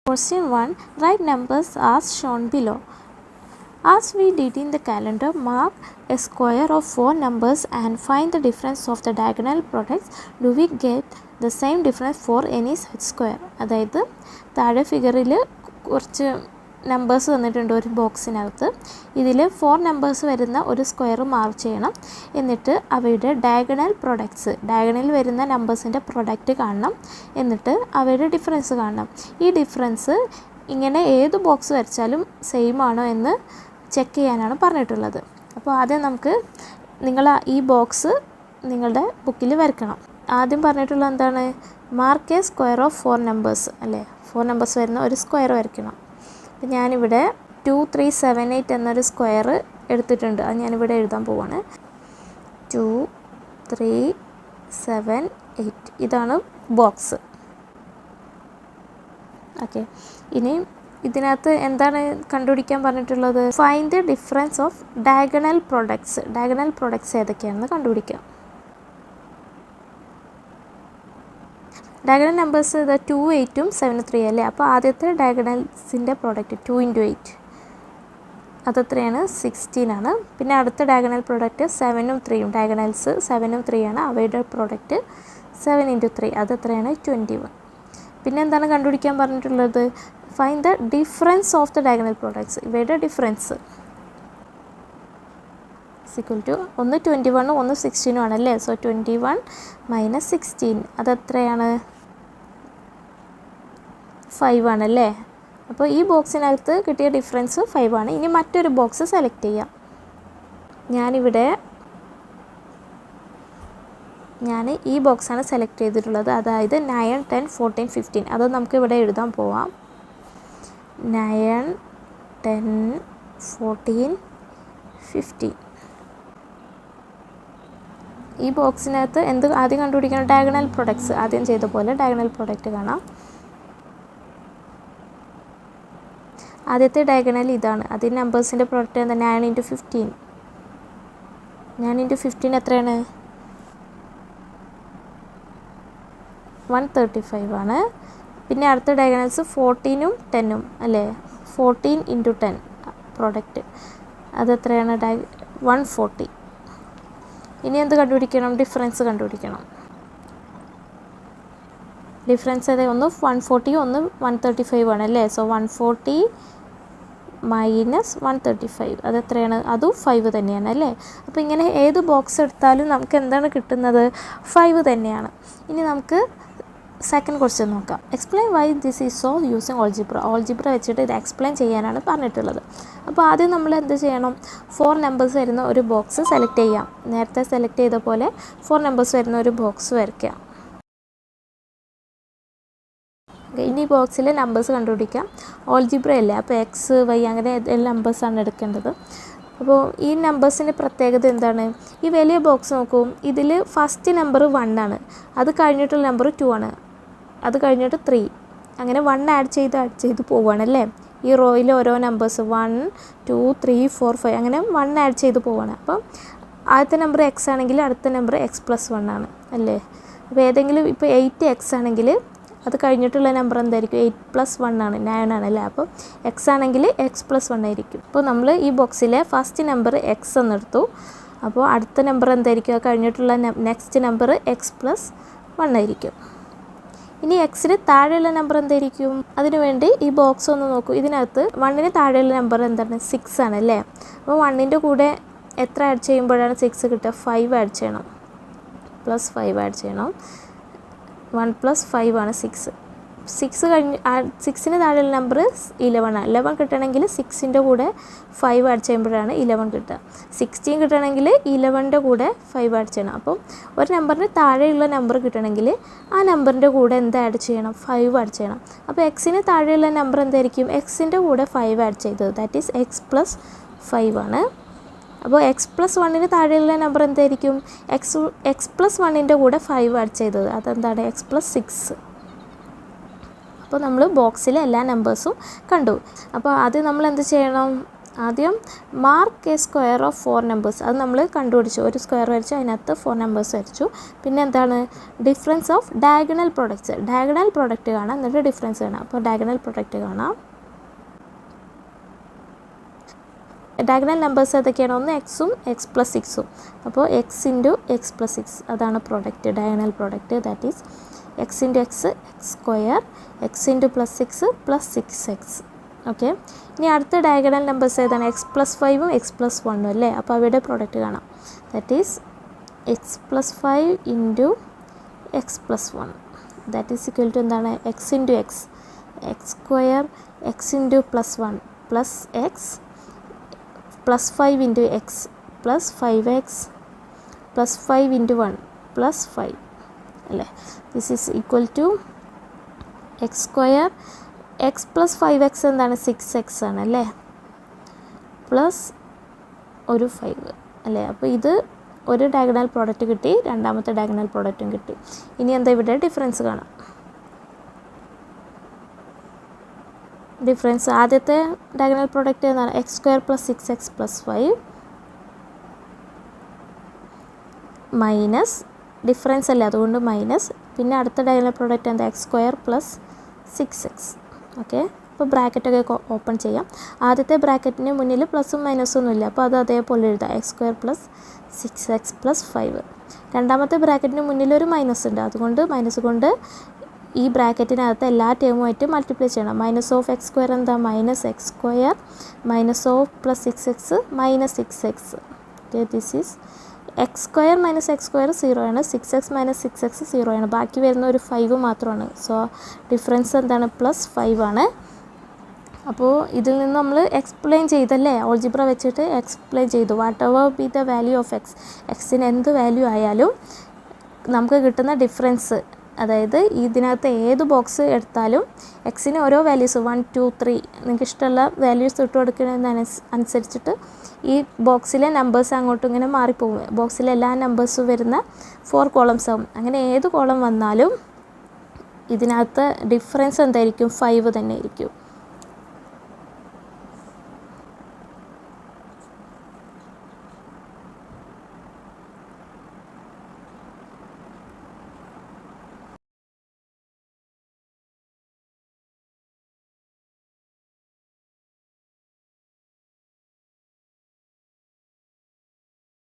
Question 1. Write numbers as shown below. As we did in the calendar, mark a square of 4 numbers and find the difference of the diagonal products. Do we get the same difference for any such square? അതായത് താഴെ ഫിഗറിൽ കുറച്ച് numbers തന്നിട്ടുണ്ട് ഒരു ബോക്സിനകത്ത്. ഇതിൽ 4 numbers വരുന്ന ഒരു സ്ക്വയർ മാർക്ക് ചെയ്യണം. എന്നിട്ട് അവയുടെ ഡയഗണൽ പ്രൊഡക്ട്സ്, ഡയഗണലിൽ വരുന്ന നമ്പേഴ്സിൻ്റെ പ്രൊഡക്റ്റ് കാണണം. എന്നിട്ട് അവയുടെ ഡിഫറൻസ് കാണണം. ഈ ഡിഫറൻസ് ഇങ്ങനെ ഏത് ബോക്സ് വരച്ചാലും സെയിം ആണോ എന്ന് ചെക്ക് ചെയ്യാനാണ് പറഞ്ഞിട്ടുള്ളത്. അപ്പോൾ ആദ്യം നമുക്ക് നിങ്ങൾ ഈ ബോക്സ് നിങ്ങളുടെ ബുക്കിൽ വരയ്ക്കണം. ആദ്യം പറഞ്ഞിട്ടുള്ളത് എന്താണ്? Mark A square of 4 numbers അല്ലേ, 4 നമ്പേഴ്സ് വരുന്ന ഒരു സ്ക്വയർ വരയ്ക്കണം. അപ്പോൾ ഞാനിവിടെ 2, 3, 7, 8 എന്നൊരു സ്ക്വയർ എടുത്തിട്ടുണ്ട്. അത് ഞാനിവിടെ എഴുതാൻ പോവാണ്. 2, 3, 7, 8 ഇതാണ് ബോക്സ്. ഓക്കെ, ഇനി ഇതിനകത്ത് എന്താണ് കണ്ടുപിടിക്കാൻ പറഞ്ഞിട്ടുള്ളത്? Find the difference of diagonal products. Diagonal products ഏതൊക്കെയാണെന്ന് കണ്ടുപിടിക്കാം. ഡയഗണൽ നമ്പേഴ്സ് ഇത് 2, 8, 7, 3 അല്ലേ. അപ്പോൾ ആദ്യത്തെ ഡയഗണൽസിൻ്റെ പ്രോഡക്റ്റ് 2 × 8 അതെത്രയാണ്? 16 ആണ്. പിന്നെ അടുത്ത ഡയഗണൽ പ്രോഡക്റ്റ് 7ഉം 3ഉം, ഡയഗണൽസ് 7ഉം 3 ആണ്. അവയുടെ പ്രോഡക്റ്റ് 7 × 3 അതെത്രയാണ്? 21. പിന്നെ എന്താണ് കണ്ടുപിടിക്കാൻ പറഞ്ഞിട്ടുള്ളത്? Find the difference of the diagonal products. ഇവയുടെ ഡിഫറൻസ് ഈക്വൽ ടു ഒന്ന് 21ഉം ഒന്ന് 16ഉം ആണല്ലേ. സോ 21 - 16 അതെത്രയാണ്? 5 ആണല്ലേ. അപ്പോൾ ഈ ബോക്സിനകത്ത് കിട്ടിയ ഡിഫറൻസ് 5 ആണ്. ഇനി മറ്റൊരു ബോക്സ് സെലക്ട് ചെയ്യാം. ഞാൻ ഈ ബോക്സാണ് സെലക്ട് ചെയ്തിട്ടുള്ളത്. അതായത് 9, 10, 14, 15 അത് നമുക്ക് ഇവിടെ എഴുതാൻ പോവാം. 9, 10, 14, 15 ഈ ബോക്സിനകത്ത് എന്ത് ആദ്യം കണ്ടുപിടിക്കണം? Diagonal products. ആദ്യം ചെയ്ത പോലെ ഡയഗണൽ പ്രൊഡക്റ്റ് കാണാം. ആദ്യത്തെ ഡയഗണൽ ഇതാണ്. അതിന് നമ്പേഴ്സിൻ്റെ പ്രൊഡക്റ്റ് എന്താ? 9 × 15. 9 × 15 എത്രയാണ്? 135 ആണ്. പിന്നെ അടുത്ത ഡയഗണൽസ് 14ഉം 10ഉം അല്ലേ. 14 × 10 പ്രൊഡക്റ്റ് അതെത്രയാണ്? 140. ഇനി എന്ത് കണ്ടുപിടിക്കണം? ഡിഫറൻസ് കണ്ടുപിടിക്കണം. ഡിഫറൻസ് അതെ, ഒന്ന് 140 ഒന്ന് 135 ആണ് അല്ലേ. സോ 140 - 135 അതെത്രയാണ്? അതും 5 തന്നെയാണ് അല്ലേ. അപ്പോൾ ഇങ്ങനെ ഏത് ബോക്സ് എടുത്താലും നമുക്ക് എന്താണ് കിട്ടുന്നത്? 5 തന്നെയാണ്. ഇനി നമുക്ക് സെക്കൻഡ് ക്വസ്റ്റ്യൻ നോക്കാം. Explain why this is so using algebra. Algebra വെച്ചിട്ട് ഇത് എക്സ്പ്ലെയിൻ ചെയ്യാനാണ് പറഞ്ഞിട്ടുള്ളത്. അപ്പോൾ ആദ്യം നമ്മൾ എന്ത് ചെയ്യണം? 4 നമ്പേഴ്സ് വരുന്ന ഒരു ബോക്സ് സെലക്ട് ചെയ്യാം. നേരത്തെ സെലക്ട് ചെയ്ത പോലെ 4 നമ്പേഴ്സ് വരുന്ന ഒരു ബോക്സ് വരയ്ക്കാം. ഇനി ഈ ബോക്സിലെ നമ്പേഴ്സ് കണ്ടുപിടിക്കാം. ഓൾജിബ്ര അല്ലേ, അപ്പോൾ എക്സ്, വൈ അങ്ങനെ എല്ലാ നമ്പേഴ്സാണ് എടുക്കേണ്ടത്. അപ്പോൾ ഈ നമ്പേഴ്സിൻ്റെ പ്രത്യേകത എന്താണ്? ഈ വലിയ ബോക്സ് നോക്കൂ. ഇതിൽ ഫസ്റ്റ് നമ്പർ 1 ആണ്. അത് കഴിഞ്ഞിട്ടുള്ള നമ്പർ 2 ആണ്. അത് കഴിഞ്ഞിട്ട് 3 അങ്ങനെ 1 ആഡ് ചെയ്ത് പോവുകയാണല്ലേ. ഈ റോയിൽ ഓരോ നമ്പേഴ്സ് 1, 2, 3, 4, 5 അങ്ങനെ 1 ആഡ് ചെയ്ത് പോവുകയാണ്. അപ്പം ആദ്യത്തെ നമ്പർ എക്സ് ആണെങ്കിൽ അടുത്ത നമ്പർ x+1 ആണ് അല്ലേ. അപ്പോൾ ഏതെങ്കിലും ഇപ്പോൾ 8x ആണെങ്കിൽ അത് കഴിഞ്ഞിട്ടുള്ള നമ്പർ എന്തായിരിക്കും? 8+1 ആണ്, 9 ആണ് അല്ലേ. അപ്പോൾ എക്സ് ആണെങ്കിൽ x+1 ആയിരിക്കും. അപ്പോൾ നമ്മൾ ഈ ബോക്സിലെ ഫസ്റ്റ് നമ്പർ എക്സ് എന്നെടുത്തു. അപ്പോൾ അടുത്ത നമ്പർ എന്തായിരിക്കും? അത് കഴിഞ്ഞിട്ടുള്ള നെക്സ്റ്റ് നമ്പർ x+1 ആയിരിക്കും. ഇനി എക്സിന് താഴെയുള്ള നമ്പർ എന്തായിരിക്കും? അതിനുവേണ്ടി ഈ ബോക്സ് ഒന്ന് നോക്കൂ. ഇതിനകത്ത് 1ന് താഴെയുള്ള നമ്പർ എന്താണ്? 6 ആണ് അല്ലേ. അപ്പോൾ 1ൻ്റെ കൂടെ എത്ര ആഡ് ചെയ്യുമ്പോഴാണ് 6 കിട്ടുക? 5 ആഡ് ചെയ്യണം. +5 ആഡ് ചെയ്യണം. 1 + 5 ആണ് 6. 6ന് താഴെയുള്ള നമ്പർ 11 ആണ്. 11 കിട്ടണമെങ്കിൽ 6ൻ്റെ കൂടെ 5 ആഡ് ചെയ്യുമ്പോഴാണ് 11 കിട്ടുക. 16 കിട്ടണമെങ്കിൽ 11ൻ്റെ കൂടെ 5 ആഡ് ചെയ്യണം. അപ്പം ഒരു നമ്പറിന് താഴെയുള്ള നമ്പർ കിട്ടണമെങ്കിൽ ആ നമ്പറിൻ്റെ കൂടെ എന്ത് ആഡ് ചെയ്യണം? 5 ആഡ് ചെയ്യണം. അപ്പോൾ എക്സിന് താഴെയുള്ള നമ്പർ എന്തായിരിക്കും? എക്സിൻ്റെ കൂടെ 5 ആഡ് ചെയ്തത്, ദാറ്റ് ഈസ് x+5 ആണ്. അപ്പോൾ x+1ന് താഴെയുള്ള നമ്പർ എന്തായിരിക്കും? x+1ൻ്റെ കൂടെ 5 ആഡ് ചെയ്തത്, അതെന്താണ്? x+6. അപ്പോൾ നമ്മൾ ബോക്സിലെ എല്ലാ നമ്പേഴ്സും കണ്ടു. അപ്പോൾ ആദ്യം നമ്മൾ എന്ത് ചെയ്യണം? ആദ്യം mark A square of 4 numbers, അത് നമ്മൾ കണ്ടുപിടിച്ചു. ഒരു സ്ക്വയർ വരച്ചു, അതിനകത്ത് 4 നമ്പേഴ്സ് വരച്ചു. പിന്നെ എന്താണ് difference of diagonal products. Diagonal product കാണാം, എന്നിട്ട് ഡിഫറൻസ് കാണാം. അപ്പോൾ ഡയഗണൽ പ്രൊഡക്റ്റ് കാണാം. ഡയഗണൽ നമ്പേഴ്സ് ഏതൊക്കെയാണ്? ഒന്ന് എക്സും എക്സ് പ്ലസ് സിക്സും. അപ്പോൾ x into x plus six അതാണ് product, diagonal product. That is x into x x square, x into plus six plus 6x. Okay, ഇനി അടുത്ത ഡയഗണൽ നമ്പേഴ്സ് ഏതാണ്? എക്സ് പ്ലസ് 5ഉം എക്സ് പ്ലസ് 1ഉം അല്ലേ? അപ്പോൾ അവയുടെ പ്രൊഡക്റ്റ് കാണാം. That is x plus 5 into x plus 1. That is equal to എന്താണ്? X into x x square, x into plus 1 plus x plus 5 into x plus 5x plus 5 into 1 plus 5 അല്ലേ? This is equal to x square, x plus 5x എന്താണ്? 6x ആണ് അല്ലേ? Plus ഒരു 5 അല്ലേ? അപ്പോൾ ഇത് ഒരു ഡയഗണൽ പ്രോഡക്റ്റ് കിട്ടി, രണ്ടാമത്തെ ഡയഗണൽ പ്രോഡക്റ്റും കിട്ടി. ഇനി എന്താ ഇവിടെ ഡിഫറൻസ് കാണാം. ഡിഫറൻസ് ആദ്യത്തെ ഡയഗണൽ പ്രോഡക്റ്റ് എന്താണ്? X square plus 6x plus 5 minus difference അല്ലേ, അതുകൊണ്ട് മൈനസ്. പിന്നെ അടുത്ത ഡയഗണൽ പ്രോഡക്റ്റ് എന്താ? X square plus 6x. Okay, അപ്പോൾ ബ്രാക്കറ്റൊക്കെ ഓപ്പൺ ചെയ്യാം. ആദ്യത്തെ ബ്രാക്കറ്റിന് മുന്നിൽ പ്ലസും മൈനസും ഒന്നുമില്ല, അപ്പോൾ അത് അതേപോലെ എഴുതാം. X square plus 6x plus 5. രണ്ടാമത്തെ ബ്രാക്കറ്റിന് മുന്നിൽ ഒരു മൈനസ് ഉണ്ട്, അതുകൊണ്ട് മൈനസ് കൊണ്ട് ഈ ബ്രാക്കറ്റിനകത്ത് എല്ലാ ടേമുമായിട്ട് മൾട്ടിപ്ലൈ ചെയ്യണം. മൈനസ് ഓഫ് എക്സ് സ്ക്വയർ എന്താ? Minus X square minus of plus 6x minus 6x. Okay, this is X square minus X square 0 ആണ്, 6x മൈനസ് 6x 0 ആണ്, ബാക്കി വരുന്ന ഒരു 5 മാത്രമാണ്. സോ ഡിഫറൻസ് എന്താണ്? പ്ലസ് 5 ആണ്. അപ്പോൾ ഇതിൽ നിന്ന് നമ്മൾ എക്സ്പ്ലെയിൻ ചെയ്തല്ലേ, ഓൾജിബ്ര വെച്ചിട്ട് എക്സ്പ്ലെയിൻ ചെയ്തു. What ever B the value of X, എക്സിന് എന്ത് വാല്യൂ ആയാലും നമുക്ക് കിട്ടുന്ന ഡിഫറൻസ്, അതായത് ഇതിനകത്ത് ഏത് ബോക്സ് എടുത്താലും എക്സിന് ഓരോ വാല്യൂസ് 1 2 3 നിങ്ങൾക്ക് ഇഷ്ടമുള്ള വാല്യൂസ് ഇട്ട് കൊടുക്കുന്നതിനനുസരിച്ചിട്ട് ഈ ബോക്സിലെ നമ്പേഴ്സ് അങ്ങോട്ടും ഇങ്ങനെ മാറിപ്പോകും. ബോക്സിലെ എല്ലാ നമ്പേഴ്സും വരുന്ന 4 കോളംസ് ആവും. അങ്ങനെ ഏത് കോളം വന്നാലും ഇതിനകത്ത് ഡിഫറൻസ് എന്തായിരിക്കും? 5 തന്നെ ആയിരിക്കും.